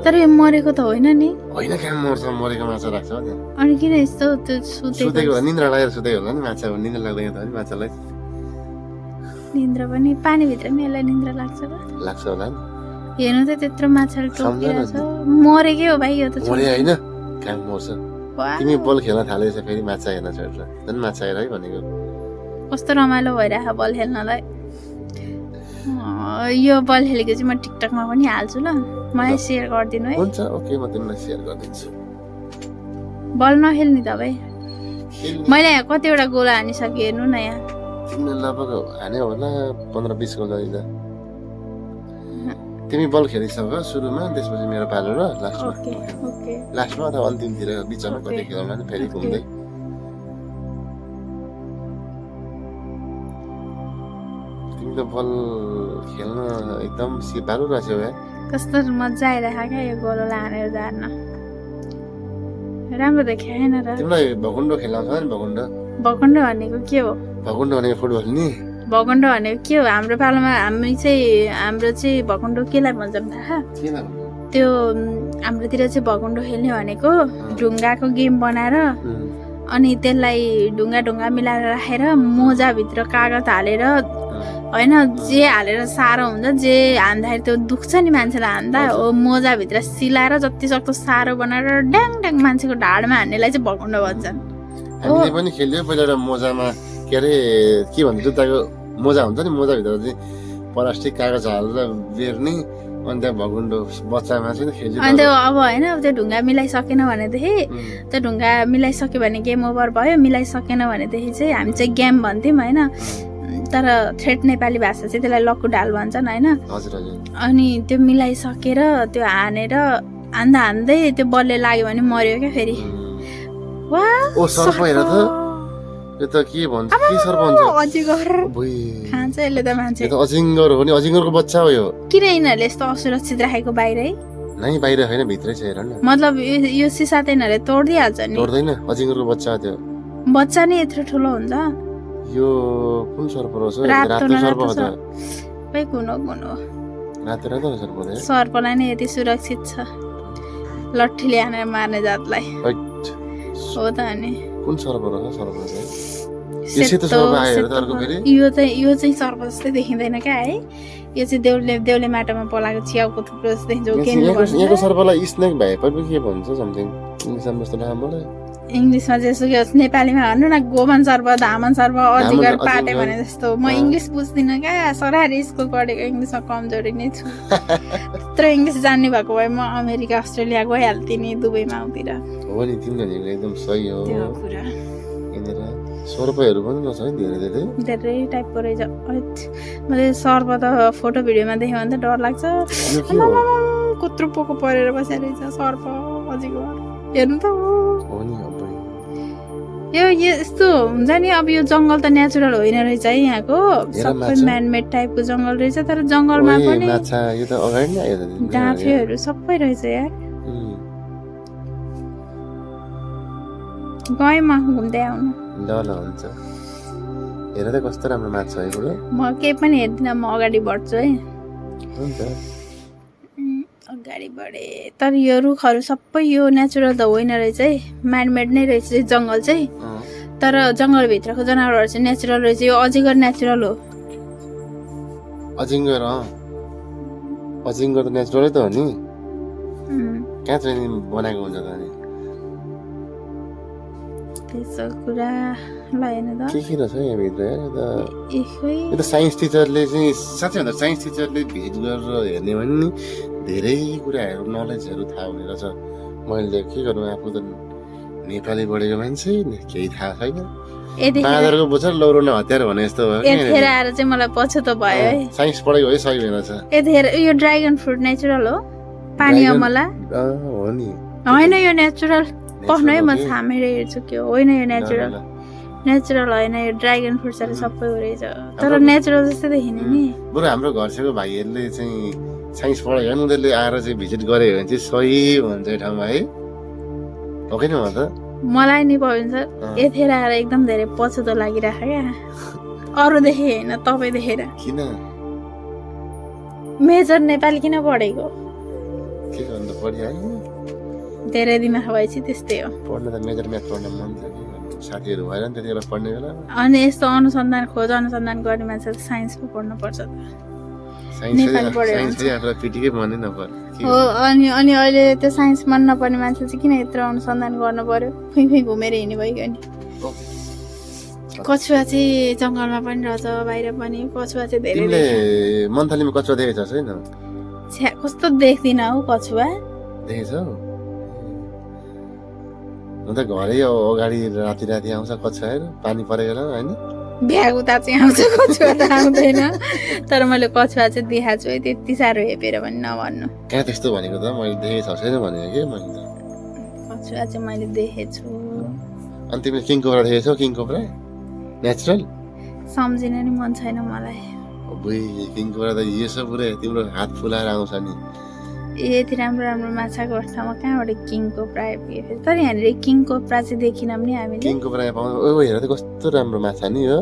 तर यो मरेको त होइन नि होइन कहाँ मर्छ मरेको माछा राख्छ अनि किन यस्तो त्यो सुतेको निन्द्रा लागेर सुतेको होला नि माछा निन्द्रा लाग्दैन त माछालाई निन्द्रा पनि पानीभित्र पनि यसलाई निन्द्रा लाग्छ लाग्छ होला नि हेर्नु त त्यत्रो माछाले टोकिरहेछ मरेकै हो भाइ यो त मरे होइन कहाँ मर्छ तिमी बल खेल्न थालेछ फेरि माछा हेर्न छोड्छ झन् माछा हेर है भनेको कस्तो रमाइलो भइरहेको बल खेल्नलाई यो बल खेलेको चाहिँ म टिकटकमा पनि हाल्छु ल मलाई सेयर गरिदिनु है हुन्छ ओके म तिमीलाई सेयर गरिदिन्छु बल नखेल्ने त भाइ मैले यहाँ कतिवटा गोल हानिसकेँ हेर्नु न यहाँ तिमीले लगभग हान्यो होला 15-20 गोल जति त तिमी बल खेलिसक सुरुमा त्यसपछि मेरो पालो र लास्टमा लास्टमा अथवा अन्तिमतिर बिचमा कतै खेलौँला नि फेरि घुम्दै तिमी त बल खेल्न एकदम सिपालु रहेछौ यार कस्तो मजा आइरहेको क्या यो गोलोलाई हानेर जान्न राम्रो देखियो होइन र तिमीलाई भकुन्डो खेल्न आउँछ नि भकुन्डो भनेको के हो भकुन्डो भनेको फुटबल नि भकुन्डो भनेको के हो हाम्रो पालोमा हाम्रो चाहिँ भकुन्डो केलाई भन्छौँ थाहा त्यो हाम्रोतिर चाहिँ भकुन्डो खेल्ने भनेको ढुङ्गाको गेम बनाएर अनि त्यसलाई ढुङ्गा मिलाएर राखेर मोजाभित्र कागज हालेर होइन जे हालेर साह्रो हुन्छ जे हान्दाखेरि त्यो दुख्छ नि मान्छेलाई हान्दा हो मोजाभित्र सिलाएर जति सक्दो साह्रो बनाएर ड्याङ ड्याङ मान्छेको ढाडमा हान्नेलाई चाहिँ भकुन्डो भन्छन् हामीले पनि खेल्यो पहिला एउटा मोजामा के अरे के भन्छ जुत्ताको मोजा हुन्छ नि मोजाभित्र चाहिँ प्लास्टिक कागज हालेर बेर्ने अनि त्यहाँ भकुन्डो बच्चामा चाहिँ खेल्यो अनि त्यो अब होइन त्यो ढुङ्गा मिलाइसकेन भनेदेखि त्यो ढुङ्गा मिलाइसक्यो भने गेम ओभर भयो मिलाइसकेन भनेदेखि चाहिँ हामी चाहिँ गेम भन्थ्यौँ होइन तर थ्रेट नेपाली भाषा चाहिँ त्यसलाई लक्कु ढाल भन्छन् होइन अनि त्यो मिलाइसकेर त्यो हानेर हान्दै त्यो बलले लाग्यो भने मर्यो क्या फेरि ओ सर्प हेर त यो त के भन्छ के सर्प भन्छ अजिङ्गर खान्छ यसले त मान्छे यो त अजिङ्गर हो नि अजिङ्गरको बच्चा हो यो किन यिनीहरूले यस्तो असुरक्षित राखेको बाहिरै नै बाहिर होइन भित्रै छ हेर न मतलब यो सिसा त यिनीहरूले तोडिदिइहाल्छ नि तोड्दैन अजिङ्गरको बच्चा त्यो बच्चा नि यत्रो ठुलो हुन्छ यो कुन सर्प रहेछ रातो रातो सर्प हो त खै कुन हो रातो रातो सर्प हो सर्पलाई नै यति सुरक्षित छ लट्ठीले हानेर मार्ने जातलाई हो त अनि कुन सर्प रहेछ सर्प चाहिँ यो सेतो सर्प आयो त अर्को फेरि यो चाहिँ सर्प जस्तै देखिँदैन क्या है यो चाहिँ देउले माटोमा पलाएको च्याउको थुप्रो जस्तै जो यहाँको सर्पलाई स्नेक भए पनि के भन्छ समथिङ इङ्ग्लिसमा जस्तो लाग्यो मलाई इङ्ग्लिसमा जेसुकै होस् नेपालीमा भन्नु न गोमन सर्प धामन सर्प अजिगर पाटे भने जस्तो म इङ्ग्लिस बुझ्दिनँ क्या सरकारी स्कुल पढेको इङ्ग्लिसमा कमजोरी नै छु त्यत्रो इङ्ग्लिस जान्ने भएको भए म अमेरिका अस्ट्रेलिया गइहाल्थेँ नि दुबईमा आउँतिर हो नि तिम्रो भनेको एकदम सही हो त्यो कुरा यहाँनिर सर्पहरू पनि रहेछ है धेरै धेरै टाइपको रहेछ मैले सर्प त फोटो भिडियोमा देखेँ भने त डर लाग्छ यो के हो कुत्रो पोको परेर बसेर रहेछ सर्प अजिगर हेर्नु त हो नि अब यो यस्तो हुन्छ नि अब यो जङ्गल त नेचुरल होइन रहेछ है यहाँको सबै म्यानमेड टाइपको जङ्गल रहेछ तर जङ्गलमा पनि माछा यो त अगाडि नै आयो त डाँफेहरू सबै रहेछ यार गएँ म घुम्दै आउनु ल हुन्छ हेर त कस्तो राम्रो माछा है बुढो म केही पनि हेर्दिनँ म अगाडि बढ्छु है हुन्छ अगाडि बढे तर यो रुखहरू सबै यो नेचुरल त होइन रहेछ है म्यानमेड नै रहेछ जङ्गल चाहिँ तर जङ्गलभित्रको जनावरहरू चाहिँ नेचुरल रहेछ यो अजिङ्गर नेचुरल हो अजिङ्गर त नेचुरलै त हो नि कहाँ चाहिँ बनाएको हुन्छ त अनि त्यसो कुरा ल हेर्नु त के रहेछ यहाँभित्र यो त साइन्स टिचरले चाहिँ साँच्चै भन्दा साइन्स टिचरले भिजिट गरेर हेर्ने भने नि धेरै कुराहरू नलेजहरू थाहा हुने रहेछ मैले के गर्नु आफू त नेपाली पढेको मान्छे केही थाहा छैन बाँदरको बुझ्छ लौरो हतियार भने जस्तो भयो यतिखेर आएर चाहिँ मलाई पछुतो भयो है साइन्स पढेको है सही भएन छ यतिखेर यो ड्रागन फ्रुट नेचुरल हो पानी अमला हो नि होइन यो नेचुरल पढ्नु है म छामेर हेर्छु के होइन यो नेचुरल होइन यो ड्रागन फ्रुट्सहरू सबै हो रहेछ तर नेचुरल जस्तै देखिने नि बरु हाम्रो घर छेउको भाइहरूले चाहिँ साइन्स पढेको होइन उनीहरूले आएर चाहिँ भिजिट गऱ्यो भने चाहिँ सही हुन्छ यो ठाउँमा है हो कि न त मलाई नि पविन सर यतिखेर आएर एकदम धेरै पछुतो लागिरहेको क्या अरू देखेँ होइन तपाईँ देखेर किन मेजर नेपाली किन पढेको के गर्नु पढिहाल्यो धेरै दिमाग भएपछि त्यस्तै हो पढ्न त मेजर म्याथ पढ्न मन थियो कि साथीहरू भएर नि त्यति बेला पढ्ने बेला अनि यस्तो खोज अनुसन्धान गर्ने मान्छे त साइन्स पो पढ्नुपर्छ त नेपाली पढेर हो अनि अहिले त्यो साइन्स मन नपर्ने मान्छे चाहिँ किन यत्रो अनुसन्धान गर्नु पर्यो फुइ घुमेर हिँड्ने भइगयो नि कछुवा चाहिँ जङ्गलमा पनि रहेछ बाहिर पनि कछुवा चाहिँ धेरै मन्थलीमा कछुवा देखेको छ छैन छ्या कस्तो देख्दिनँ हौ कछुवा देखेछौ अन्त घरै अगाडि राति आउँछ कछुवाहरू पानी परेको बेला होइन भ्यागुता चाहिँ आउँछ कछुवा त आउँदैन तर मैले कछुवा चाहिँ देखाएको छु है त्यति साह्रो हेपेर पनि नभन्नु कहाँ त्यस्तो भनेको त मैले देखेको छैन भनेको कि मैले त कछुवा चाहिँ मैले देखेको छु अनि तिमीले किङ कोब्रा देखेछौ किङ कोब्रा नेचुरल सम्झिन नि मन छैन मलाई बुई किङ कोब्रा त यसो पुरै तिम्रो हात फुलाएर आउँछ नि यति राम्रो राम्रो माछाको अवस्थामा कहाँबाट किङ कोब्रा आइपुग्यो तर यहाँनिर किङ कोब्रा चाहिँ देखिनौँ नि हामीले किङ कोब्रा पाउँछ ओ हेर त कस्तो राम्रो माछा नि हो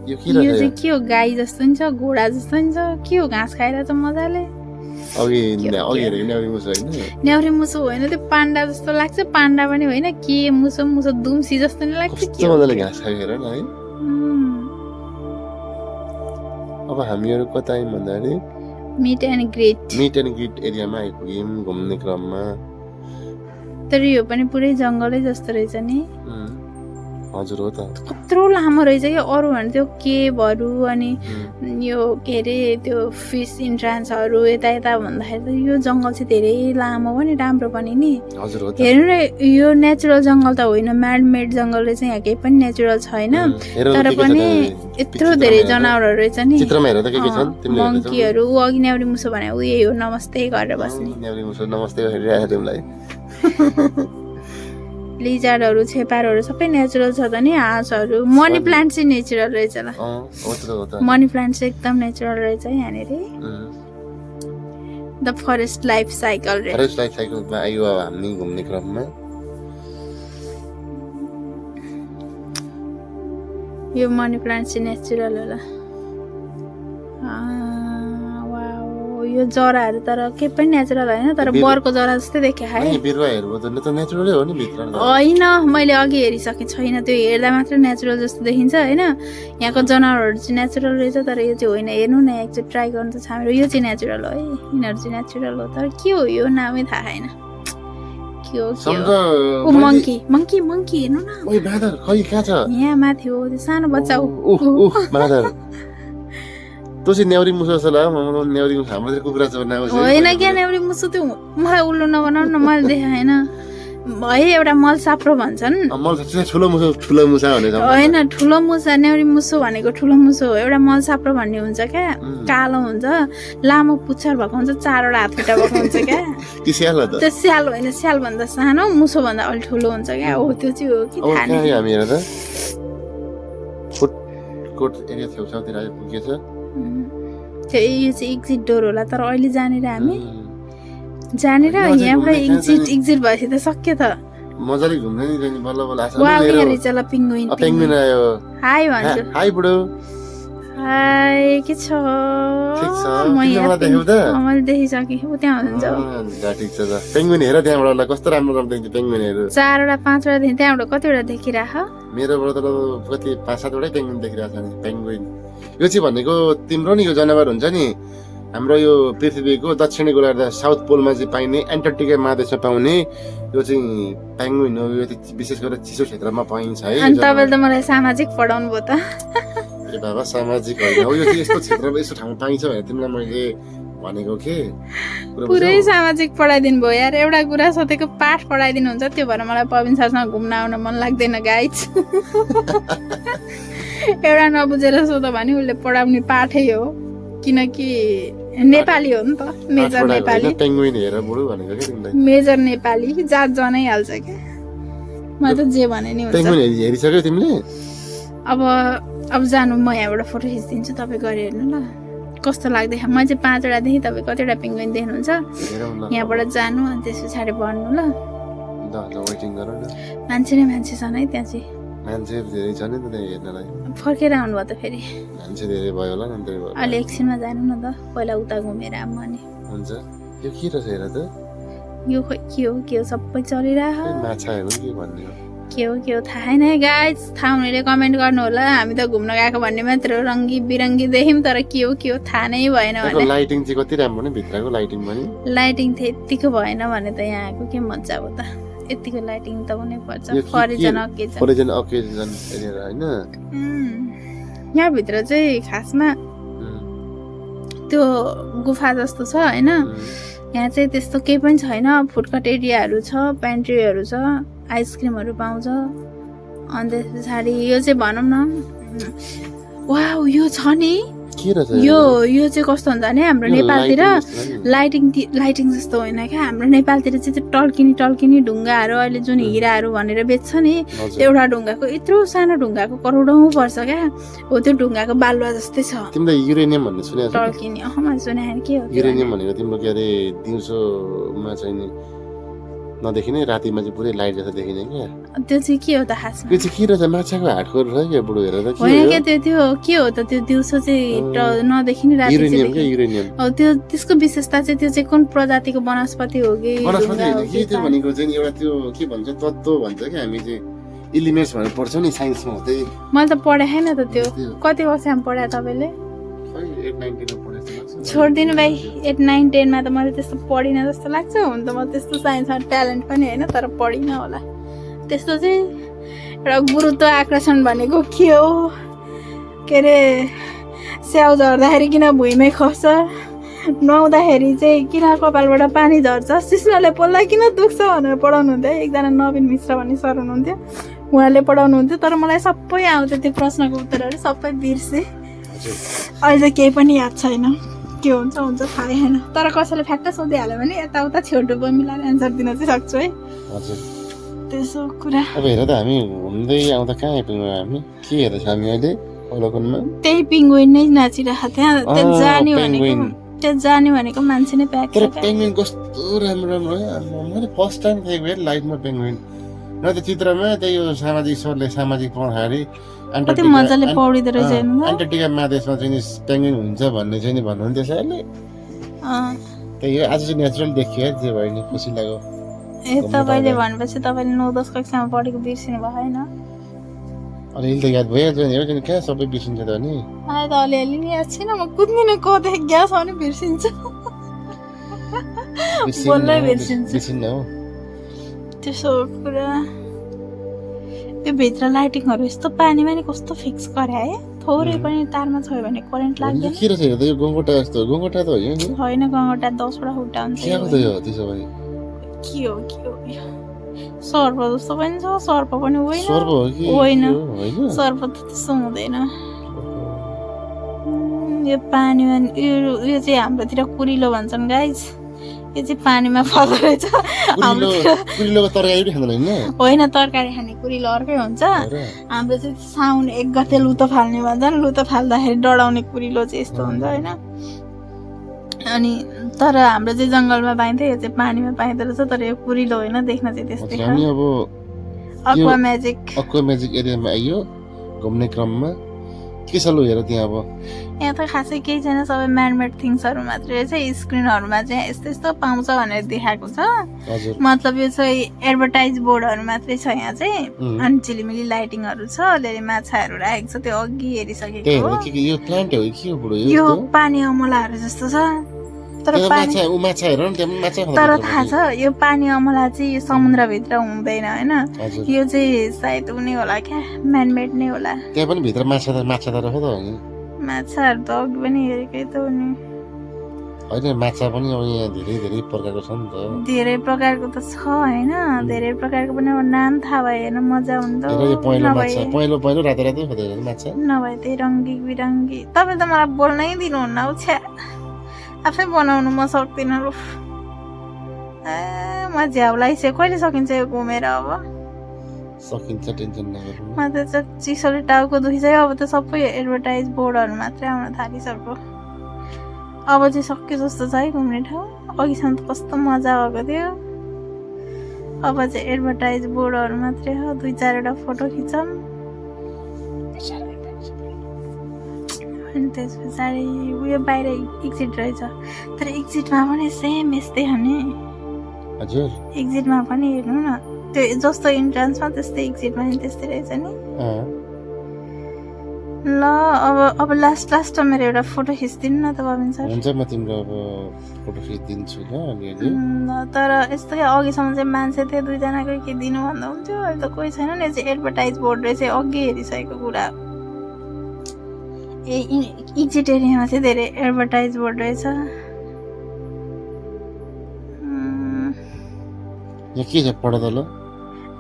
यो के यो चाहिँ के हो गाई जस्तो नि छ घोडा जस्तो नि छ के हो घाँस खाएर त मजाले अघि हेरेको न्याउरी मुसो होइन न्याउरी मुसो होइन त्यो पाण्डा जस्तो लाग्छ पाण्डा पनि होइन के मुसो दुम्सी जस्तो नि लाग्छ कस्तो मजाले घाँस खाएर न है अब हामीहरू कता आयौँ भन्दाखेरि मिट एन्ड ग्रिट एरियामा आइपुग्यौँ घुम्ने क्रममा तर यो पनि पुरै जङ्गलै जस्तो रहेछ नि हजुर हो त कत्रो लामो रहेछ कि अरू भने त्यो केभहरू अनि यो के अरे त्यो फिस इन्ट्रान्सहरू यता भन्दाखेरि त यो जङ्गल चाहिँ धेरै लामो पनि राम्रो पनि नि हजुर हो त हेर्नु न यो नेचुरल जङ्गल त होइन म्यानमेड जङ्गल रहेछ यहाँ केही पनि नेचुरल छैन तर पनि यत्रो धेरै जनावरहरू रहेछ नि चित्रमा हेर त के छन् तिमीले मङ्कीहरू अघि न्याउरी मुसो भने उ यही हो नमस्ते गरेर बस्ने न्याउरी मुसो नमस्ते गरिरहेको तिमीलाई लिजार्डहरू छेपारहरू सबै नेचुरल छ त नि हाँसहरू मनी प्लान्ट चाहिँ नेचुरल रहेछ ल मनी प्लान्ट चाहिँ एकदम नेचुरल रहेछ यहाँनिर द फरेस्ट लाइफ साइकल मा आयो हामी घुम्ने क्रममा यो मनी प्लान्ट चाहिँ नेचुरल होला वाउ यो जराहरू तर के पनि नेचुरल होइन तर बरको जरा जस्तै देख्यो है बिरुवाहरू त नेचुरलै हो नि भित्र होइन मैले अघि हेरिसकेँ छैन त्यो हेर्दा मात्र नेचुरल जस्तो देखिन्छ होइन यहाँको जनावरहरू चाहिँ नेचुरल रहेछ तर यो चाहिँ होइन हेर्नु न एकचोटि ट्राई गर्नु त छ मेरो यो चाहिँ नेचुरल हो है यिनीहरू चाहिँ नेचुरल हो तर के हो यो नामै थाहा छैन के हो मङ्की मङ्की मङ्की हेर्नु न ओइ बादर खै कहाँ छ यहाँ माथि हो त्यो सानो बच्चा हो बादर तँ चाहिँ न्याउरी मुसो जस्तो लाग्यो न्याउरी मुसो हाम्रो कुखुरा छ होइन क्या न्याउरी मुसो त्यो मलाई उल्लु नबनाउनु न मैले देखाएँ होइन है एउटा मलसाप्रो भन्छन् ठुलो मुसा होइन ठुलो मुसा न्याउरी मुसो भनेको ठुलो मुसो हो एउटा मलसाप्रो भन्ने हुन्छ क्या कालो हुन्छ लामो पुच्छर भएको हुन्छ 4वटा हात खुट्टा भएको हुन्छ क्या त्यो स्याल होइन स्याल भन्दा सानो मुसो भन्दा अलिक ठुलो हुन्छ क्या हो त्यो चाहिँ हो कि थाहा नै त्यो यो चाहिँ एक्जिट डोर होला तर अहिले जानेर हामी जानेर यहाँबाट एक्जिट भएपछि त सक्यो त मजाले घुम्दै नि बल्ल बल्ल आछ वाउ यहाँ रहेछ ल पेंगुइन पेंगुइन आयो हाई भन्छु हाई बुढो हाई के छ ठीक छ तिमीलाई देख्यौ त मैले देखिसकेँ उ त्यहाँ हुनुहुन्छ ल ठीक छ त पेंगुइन हेर त्यहाँबाट ल कस्तो राम्रो राम्रो देखिन्छ पेंगुइनहरु 4वटा 5वटा देखि त्यहाँबाट कतिवटा देखिराख मेरोबाट त कति 5-7 वटै पेंगुइन देखिराछ नि पेंगुइन यो चाहिँ भनेको तिम्रो नि यो जनावर हुन्छ नि हाम्रो यो पृथ्वीको दक्षिणी गोलार्ध साउथ पोलमा चाहिँ पाइने एन्टार्क्टिका महादेशमा पाउने यो चाहिँ पेंगुइन हो यो विशेष गरेर चिसो क्षेत्रमा पाइन्छ है अनि तपाईले त मलाई सामाजिक पढाउनु भयो त ए बाबा सामाजिक होइन हो यो चाहिँ यस्तो क्षेत्रमा यस्तो ठाउँमा पाइन्छ भने तिमीलाई मैले भनेको के पुरै सामाजिक पढाइदिनु भयो यार एउटा कुरा सोधेको पाठ पढाइदिनु हुन्छ त्यो भएर मलाई पविन सरसँग घुम्न आउन मन लाग्दैन गाइज एउटा नबुझेर सोध्यो भने उसले पढाउने पाठै हो किनकि नेपाली हो नि त मेजर नेपाली पेंगुइन हेर बुढो भनेको के तिमीलाई मेजर नेपाली जात जनै हाल्छ के म त जे भने नि हुन्छ पेंगुइन हेरिसक्यौ तिमीले अब जानु म यहाँबाट फोटो खिचिदिन्छु तपाईँ गएर हेर्नु ल कस्तो लाग्दै म चाहिँ 5वटा देखि तपाईँ कतिवटा पेंगुइन देख्नुहुन्छ यहाँबाट जानु अनि त्यस पछाडि भन्नु ल वेटिङ गरौ न मान्छे नै मान्छे छन् है त्यहाँ चाहिँ मान्छे धेरै छ नि त त्यहाँ हेर्नलाई फर्केर आउनु भयो त फेरि मान्छे धेरै भयो होला नि त्यही भएर अलि एकछिनमा जानु न त पहिला उता घुमेर आउँ अनि हुन्छ यो के रहेछ हेर त यो खोइ के हो सबै चलिरह माछाहरू के भन्ने हो के हो थाहा छैन है गाइज थाहा हुनेले कमेन्ट गर्नु होला हामी त घुम्न गएको भन्ने मात्र रङ्गी बिरङ्गी देख्यौँ तर के हो थाहा नै भएन भने लाइटिङ चाहिँ कति राम्रो नि भित्रको लाइटिङ पनि लाइटिङ त यतिको भएन भने त यहाँ आएको के मजा हो त यतिको लाइटिङ त हुनै पर्छ फरिजन अकेजन हेरेर हैन यहाँ भित्र चाहिँ खासमा त्यो गुफा जस्तो छ हैन यहाँ चाहिँ त्यस्तो केही पनि छैन फुडकट एरियाहरू छ पेन्ट्रीहरू छ आइसक्रिमहरू पाउँछ अनि त्यस पछाडि यो चाहिँ भनौँ न वाउ यो छ नि यो चाहिँ कस्तो हुन्छ भने हाम्रो नेपालतिर लाइटिङ जस्तो होइन क्या हाम्रो नेपालतिर चाहिँ त्यो टल्किनी ढुङ्गाहरू अहिले जुन हिराहरू भनेर बेच्छ नि एउटा ढुङ्गाको यत्रो सानो ढुङ्गाको करोडौँ पर्छ क्या हो त्यो ढुङ्गाको बालुवा जस्तै छ तिमीले युरेनियम भन्ने सुनेको छ टल्किनी मैले सुने के हो युरेनियम भनेको तिम्रो के अरे दिउँसोमा चाहिँ नि नदेखिने रातिमा चाहिँ पुरै लाइट जस्तो देखिने क्या त्यो चाहिँ के हो त खासमा त्यो चाहिँ के रहेछ माछाको हाडको रहेछ क्या बुढो हेरेर के होइन क्या त्यो के हो त त्यो दिउँसो चाहिँ नदेखिने राति युरेनियम हो त्यो त्यसको विशेषता चाहिँ त्यो चाहिँ कुन प्रजातिको वनस्पति हो कि वनस्पति होइन के त्यो भनेको चाहिँ एउटा त्यो के भन्छ तत्त्व भन्छ कि हामी चाहिँ एलिमेन्ट्स भनेर पढ्छौँ नि साइन्समा हुँदै मैले त पढाएँ छैन त त्यो कति वर्षमा पढाए तपाईँले छोडिदिनु भाइ 8, 9, 10 मा त मैले त्यस्तो पढिनँ जस्तो लाग्छ हुन त म त्यस्तो साइन्समा ट्यालेन्ट पनि होइन तर पढिनँ होला त्यस्तो चाहिँ एउटा गुरुत्व आकर्षण भनेको के हो के अरे स्याउ झर्दाखेरि किन भुइँमै खस्छ नुहाउँदाखेरि चाहिँ किन कपालबाट पानी झर्छ सिस्नोले पोल्दा किन दुख्छ भनेर पढाउनुहुन्थ्यो एकजना नवीन मिश्र भन्ने सर हुनुहुन्थ्यो उहाँले पढाउनुहुन्थ्यो तर मलाई सबै आउँथ्यो त्यो प्रश्नको उत्तरहरू सबै बिर्सेँ अहिले चाहिँ केही पनि याद छैन के हुन्छ थाहा छैन तर कसैले फ्याक्ट सोधिहाल्यो भने यताउता छेउटुपो मिलाएर एन्सर दिन चाहिँ सक्छु है त्यसो कुरा अब हेर त हामी घुम्दै आउँदा कहाँ आइपुग्यौँ हामी के हेर्दैछ हामी अहिले अवलोकनमा त्यही पेंगुइन नै नाचिरहेको त्यहाँ जाने भनेको मान्छे नै प्याक तर पेंगुइन कस्तो राम्रो राम्रो है मैले फर्स्ट टाइम देखेको लाइफमा पेंगुइन न त्यो चित्रमा त्यही यो सामाजिक सरले सामाजिक पढाखेरि कति मजाले पौडिँदो रहेछ हेर्नु त। अन्टार्क्टिका महादेशमा चाहिँ नि पेङ्गुइन हुन्छ भन्ने चाहिँ नि भन्नुहुन्थ्यो सरले। त्यही हो, आज चाहिँ नेचुरल देखियो है, जे भयो नि खुसी लाग्यो। ए तपाईँले भनेपछि तपाईँले 9-10 कक्षामा पढेको बिर्सिनु भयो होइन? अलिअलि त याद भइहाल्छ नि, हो किन कहाँ सबै बिर्सिन्छ त नि। मलाई त अलिअलि नि याद छैन, म कुद्दिनँ कतै ग्यास आउने बिर्सिन्छु, बोल्दै बिर्सिन्छु। बिर्सिन्न हो त्यसो कुरा। यो भित्र लाइटिङहरू यस्तो पानीमा नि कस्तो फिक्स गरे है, थोरै पनि तारमा छोयो भने करेन्ट लाग्दैन। के रहेछ त यो गङ्गोटा जस्तो? गङ्गोटा त होइन नि, होइन गङ्गटा 10वटा खुट्टा हुन्छ। के हो त यो त्यसो भए? के हो यो? सर्प जस्तो पनि छ, सर्प पनि होइन। सर्प हो कि होइन, होइन सर्प त त्यस्तो हुँदैन। यो पानीमा यो चाहिँ हाम्रोतिर कुरिलो भन्छन् गाइज। यो चाहिँ पानीमा पर्दो रहेछ हाम्रोतिर। कुरिलोको तरकारी पनि खाँदैन होइन, तरकारी खाने कुरिलो अर्कै हुन्छ। हाम्रो चाहिँ साउन 1 गते लुतो फाल्ने भन्छन्। लुतो फाल्दाखेरि डढाउने कुरिलो चाहिँ यस्तो हुन्छ होइन। अनि तर हाम्रो चाहिँ जङ्गलमा पाइन्थ्यो, यो चाहिँ पानीमा पाइँदो रहेछ। तर यो कुरिलो होइन, देख्न चाहिँ त्यस्तै छ। हामी अब अक्वा म्याजिक एरियामा आइयो घुम्ने क्रममा के छ लु हेर त्यहाँ। अब यहाँ त खासै केही छैन, सबै म्यानमेड थिङ्सहरू मात्रै रहेछ। स्क्रिनहरूमा चाहिँ यस्तो यस्तो पाउँछ भनेर देखाएको छ। हजुर, मतलब यो चाहिँ एडभर्टाइज बोर्डहरू मात्रै छ यहाँ चाहिँ। अनि झिलिमिली लाइटिङहरू छ, अलिअलि माछाहरू राखेको छ, त्यो अघि हेरिसकेको हो। यो प्लान्ट हो के हो बुढो? यो पानी अमलाहरू जस्तो छ। तर माछा हेर न, त्यहाँ माछा खाँदैन। तर थाहा छ यो पानी अमला चाहिँ यो समुद्रभित्र हुँदैन होइन। यो चाहिँ सायद उनी होला क्या, म्यानमेड नै होला। त्यहाँ पनि भित्र माछा त रहेछ त होइन? माछाहरू त अघि पनि हेरेकै त हो नि। होइन, माछा पनि अब यहाँ धेरै धेरै प्रकारको छ नि त। धेरै प्रकारको त छ होइन, धेरै प्रकारको पनि अब नाम थाहा भयो होइन, मजा हुन्छ। पहेँलो रातो रातो हुँदैन माछा, नभए त्यही रङ्गी बिरङ्गी। तपाईँ त मलाई बोल्नै दिनुहुन्न हौ, छ्या। आफै बनाउनु म सक्दिनँ लु। म झ्याउलाई चाहिँ कहिले सकिन्छ यो घुमेर? अब सकिन्छ, टेन्सन नगर्नु। म त चिसोले टाउको दुखिसक्यो। अब त सबै एडभर्टाइज बोर्डहरू मात्रै आउन थालिसक्यो। अब चाहिँ सक्यो जस्तो छ है घुम्ने ठाउँ। अघिसम्म त कस्तो मजा भएको थियो। अब चाहिँ एडभर्टाइज बोर्डहरू मात्रै हो। 2-4वटा फोटो खिचौँ। अनि त्यस पछाडि उयो बाहिर एक्जिट रहेछ। तर एक्जिटमा पनि सेम यस्तै हो नि। हजुर, एक्जिटमा पनि हेर्नु न, त्यो जस्तो इन्ट्रान्समा त्यस्तै एक्जिटमा पनि त्यस्तै रहेछ नि। ल अब लास्टमा मेरो एउटा फोटो खिचिदिनु न त बबिन सर। हुन्छ, म तिम्रो अब फोटो खिचिदिन्छु ल अलिअलि। तर यस्तो क्या, अघिसम्म चाहिँ मान्छे थियो 2जनाको के दिनु भन्दा हुन्थ्यो, अहिले त कोही छैन नि। यो चाहिँ एडभर्टाइज बोर्ड रहेछ, अघि हेरिसकेको कुरा। एक्जिट एरियामा चाहिँ धेरै एडभर्टाइज बोर्ड रहेछ। यहाँ के छ पढ त ल।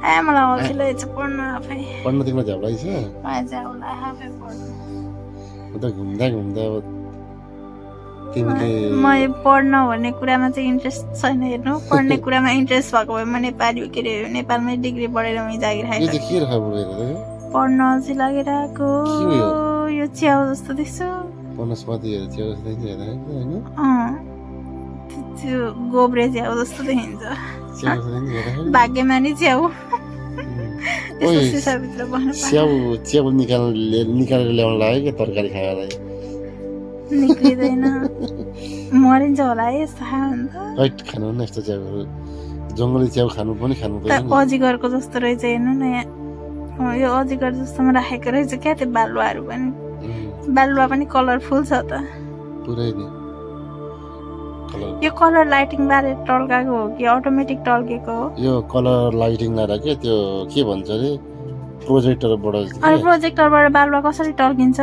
मलाई अल्छी लागेछ पढ्न आफै। पढ्न तिम्रो झ्याउ लागेछ? झ्याउला आफै पढ्नु। त घुम्दा अब तिमीले म यो पढ्न भन्ने कुरामा चाहिँ इन्ट्रेस्ट छैन। हेर्नु, पढ्ने कुरामा इन्ट्रेस्ट भएको भए म नेपाली के अरे नेपालमै डिग्री पढेर उहीँ जागिर खाएको। पढ्न अल्छी लागिरहेको। यो च्याउ जस्तो देख्छु। वनस्पतिहरू च्याउ जस्तो देखिन्छ हैन? त्यो गोब्रे च्याउ जस्तो देखिन्छ। भाग्यमानी च्याउ। च्याउ निकालेर ल्याउन लाग्यो कि तरकारी खानलाई? निक्लिँदैन, मरिन्छ होला है यस्तो खायो भने त। राइट, खानु न यस्तो च्याउहरू। जङ्गली च्याउ खानु पर्दैन। अजिगरको जस्तो रहेछ हेर्नु न यहाँ। यो अजिगर जस्तोमा राखेको रहेछ क्या त्यो बालुवाहरू पनि। बालुवा पनि कलरफुल छ त पुरै नि। यो कलर लाइटिङ बारे टल्काएको हो कि अटोमेटिक टल्केको हो? यो कलर लाइटिङ लाएर के त्यो के भन्छ अरे प्रोजेक्टरबाट। अनि प्रोजेक्टरबाट बालुवा कसरी टल्किन्छ?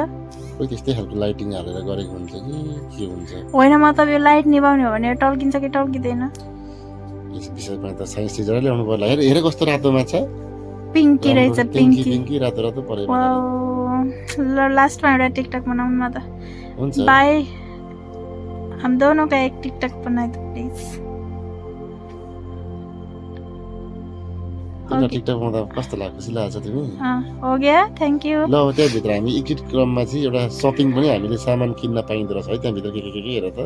कोही त्यस्तै खालको लाइटिङ हालेर गरेको हुन्छ कि के हुन्छ? होइन, मतलब यो लाइट निभाउने हो भने टल्किन्छ कि टल्किँदैन? यस विषयमा त साइन्स टिचरले ल्याउनु पर्ला। हेर कस्तो रातो माछा, पिङ्की रहेछ। पिङ्की रातो रातो परेको। ल लास्टमा एउटा टिकटक बनाउनु न त। हुन्छ, बाय। हम दोनों का एक टिकटक बनाए दो प्लीज। टिकटक बनाउँदा कस्तो लाग्यो? खुसी लाग्छ तिमी? हो गया, थ्याङ्क यू। ल अब त्यहाँभित्र हामी एक्जिट क्रममा चाहिँ एउटा सपिङ पनि हामीले सामान किन्न पाइँदो रहेछ है त्यहाँभित्र। के हेर त।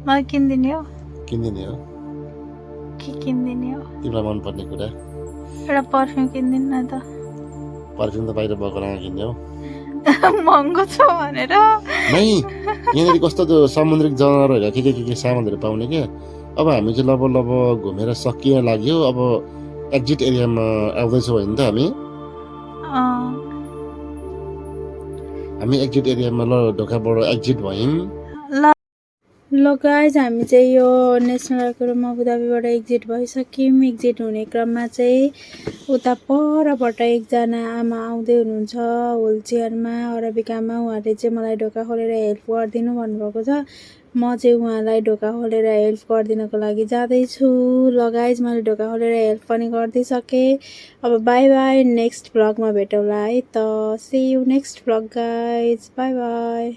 मलाई किनिदिने हो? किनिदिने हो। के किनिदिने हो तिमीलाई मनपर्ने कुरा एउटा पर्फ्युम किनिदिनु न त पर्फ्युम त बाहिर बगरामा किन्ने हो महँगो छ भनेर नै यहाँनिर कस्तो त्यो समुद्रिक जनावरहरू के सामानहरू पाउने क्या अब हामी चाहिँ लब घुमेर सकिन लाग्यो अब एक्जिट एरियामा आउँदैछौँ होइन त हामी एक्जिट एरियामा ल ढोकाबाट एक्जिट भयौँ ल गाइज हामी चाहिँ यो नेसनल एरोड्रम अबुधाबीबाट एक्जिट भइसक्यौँ एक्जिट हुने क्रममा चाहिँ उता परबाट एकजना आमा आउँदै हुनुहुन्छ व्हिल चेयरमा अरबिकामा उहाँले चाहिँ मलाई ढोका खोलेर हेल्प गरिदिनु भन्नुभएको छ म चाहिँ उहाँलाई ढोका खोलेर हेल्प गरिदिनको लागि जाँदैछु ल गाइज मैले ढोका खोलेर हेल्प पनि गरिदिइसकेँ अब बाई बाई नेक्स्ट भ्लगमा भेटौँला है त see you next vlog guys bye by